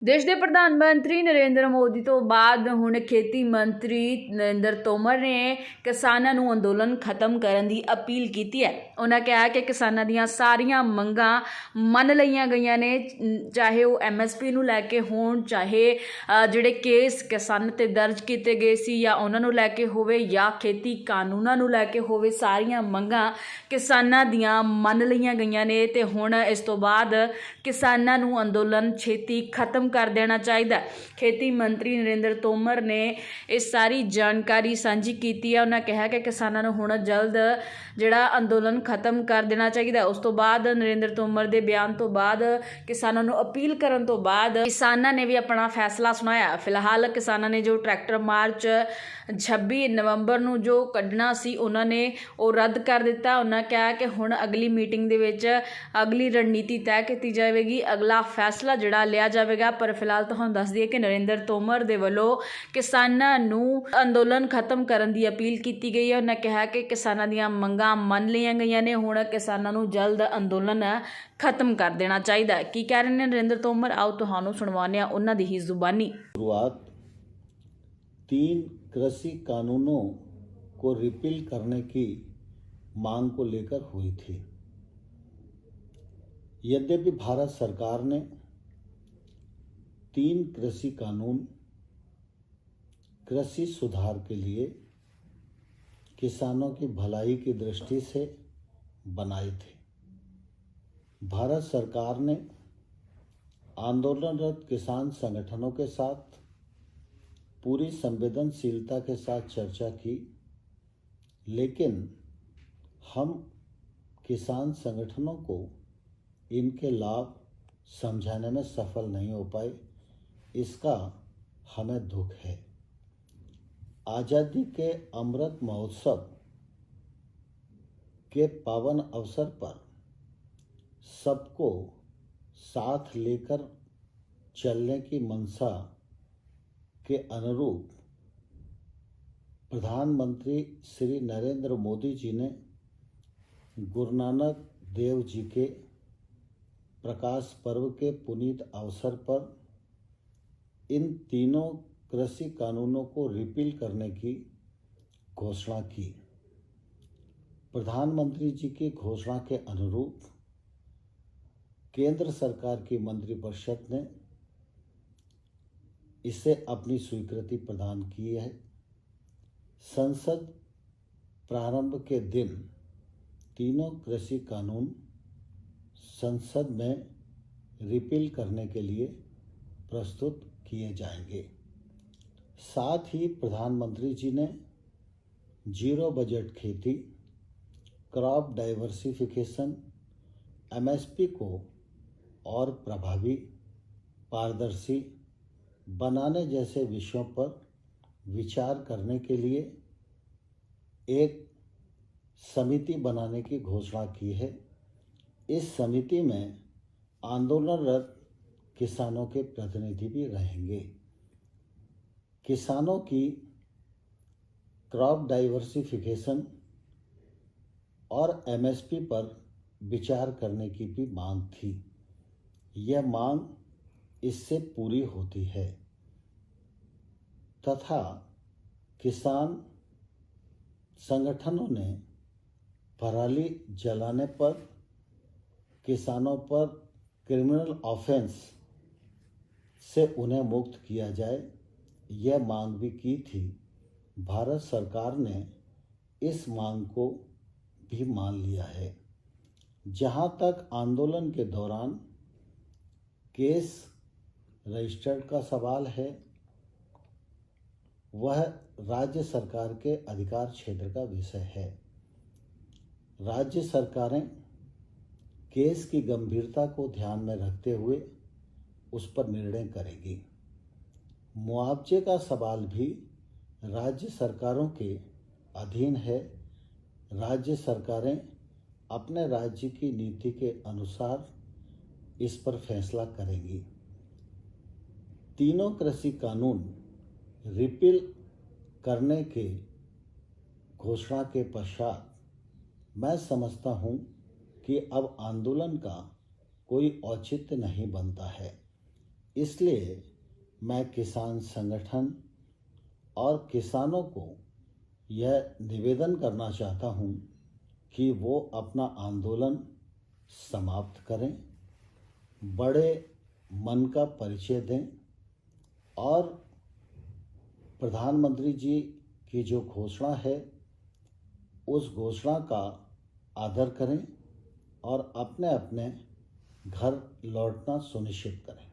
देश के प्रधानमंत्री नरेंद्र मोदी तो बाद हुण खेती मंत्री नरेंद्र तोमर ने किसानों नूं अंदोलन खत्म करने की अपील की है। उन्होंने कहा कि किसानों दीयां सारियां मंगां मन लईआं गईआं ने, चाहे वो MSP नूं लैके होण, चाहे जिहड़े केस किसान ते दर्ज किए गए सी या उन्हां नूं लैके होवे या खेती कानूनां नूं लैके होवे, सारियां मंगां किसानां दीयां मन लईआं गईआं ने ते हुण इस तो बाद किसानां नूं अंदोलन छेती खत्म कर देना चाहिए। खेती मंत्री नरेंद्र तोमर ने इस सारी जानकारी सांझी की है। उन्होंने कहा कि किसानों को हुण जल्द जिहड़ा अंदोलन खत्म कर देना चाहिए। उस तो बाद नरेंद्र तोमर के बयान तो बाद किसानों को अपील करने तो बाद किसानों ने भी अपना फैसला सुनाया। फिलहाल किसानों ने जो ट्रैक्टर मार्च 26 नवंबर ਨੂੰ जो ਕੱਢਣਾ ਸੀ ਉਹਨਾਂ ਨੇ ਉਹ ਰੱਦ कर दिता। उन्होंने कहा कि हुण अगली मीटिंग ਦੇ ਵਿੱਚ अगली रणनीति तय की जाएगी, अगला फैसला ਜਿਹੜਾ ਲਿਆ ਜਾਵੇਗਾ। पर फिलहाल ਤੁਹਾਨੂੰ ਦੱਸ ਦਈਏ ਕਿ नरेंद्र तोमर ਦੇ ਵੱਲੋਂ ਕਿਸਾਨਾਂ ਨੂੰ ਅੰਦੋਲਨ ਖਤਮ ਕਰਨ ਦੀ अपील की गई है। उन्होंने कहा कि किसानों ਦੀਆਂ ਮੰਗਾਂ ਮੰਨ ਲਈਆਂ ਗਈਆਂ ਨੇ, ਹੁਣ ਕਿਸਾਨਾਂ ਨੂੰ जल्द अंदोलन खत्म कर देना चाहिए। की कह रहे हैं नरेंद्र तोमर, आओ ਤੁਹਾਨੂੰ ਸੁਣਵਾਉਂਦੇ ਹਾਂ ਉਹਨਾਂ ਦੀ ਹੀ ਜ਼ੁਬਾਨੀ। शुरुआत 3 कृषि कानूनों को रिपील करने की मांग को लेकर हुई थी। यद्यपि भारत सरकार ने 3 कृषि कानून कृषि सुधार के लिए किसानों की भलाई की दृष्टि से बनाए थे, भारत सरकार ने आंदोलनरत किसान संगठनों के साथ पूरी संवेदनशीलता के साथ चर्चा की, लेकिन हम किसान संगठनों को इनके लाभ समझाने में सफल नहीं हो पाए। इसका हमें दुख है। आज़ादी के अमृत महोत्सव के पावन अवसर पर सबको साथ लेकर चलने की मंशा के अनुरूप प्रधानमंत्री श्री नरेंद्र मोदी जी ने गुरु नानक देव जी के प्रकाश पर्व के पुनीत अवसर पर इन तीनों कृषि कानूनों को रिपील करने की घोषणा की। प्रधानमंत्री जी की घोषणा के अनुरूप केंद्र सरकार की मंत्रिपरिषद ने इसे अपनी स्वीकृति प्रदान की है। संसद प्रारंभ के दिन तीनों कृषि कानून संसद में रिपील करने के लिए प्रस्तुत किए जाएंगे। साथ ही प्रधानमंत्री जी ने जीरो बजट खेती, क्रॉप डाइवर्सिफिकेशन, MSP को और प्रभावी, पारदर्शी बनाने जैसे विषयों पर विचार करने के लिए एक समिति बनाने की घोषणा की है। इस समिति में आंदोलनरत किसानों के प्रतिनिधि भी रहेंगे। किसानों की क्रॉप डाइवर्सिफिकेशन और MSP पर विचार करने की भी मांग थी। यह मांग इससे पूरी होती है तथा किसान संगठनों ने पराली जलाने पर किसानों पर क्रिमिनल ऑफेंस से उन्हें मुक्त किया जाए, यह मांग भी की थी। भारत सरकार ने इस मांग को भी मान लिया है। जहां तक आंदोलन के दौरान केस रजिस्टर्ड का सवाल है, वह राज्य सरकार के अधिकार क्षेत्र का विषय है। राज्य सरकारें केस की गंभीरता को ध्यान में रखते हुए उस पर निर्णय करेगी। मुआवजे का सवाल भी राज्य सरकारों के अधीन है। राज्य सरकारें अपने राज्य की नीति के अनुसार इस पर फैसला करेंगी। तीनों कृषि कानून रिपील करने के घोषणा के पश्चात मैं समझता हूं कि अब आंदोलन का कोई औचित्य नहीं बनता है। इसलिए मैं किसान संगठन और किसानों को यह निवेदन करना चाहता हूं कि वो अपना आंदोलन समाप्त करें, बड़े मन का परिचय दें और प्रधानमंत्री जी की जो घोषणा है उस घोषणा का आदर करें और अपने अपने घर लौटना सुनिश्चित करें।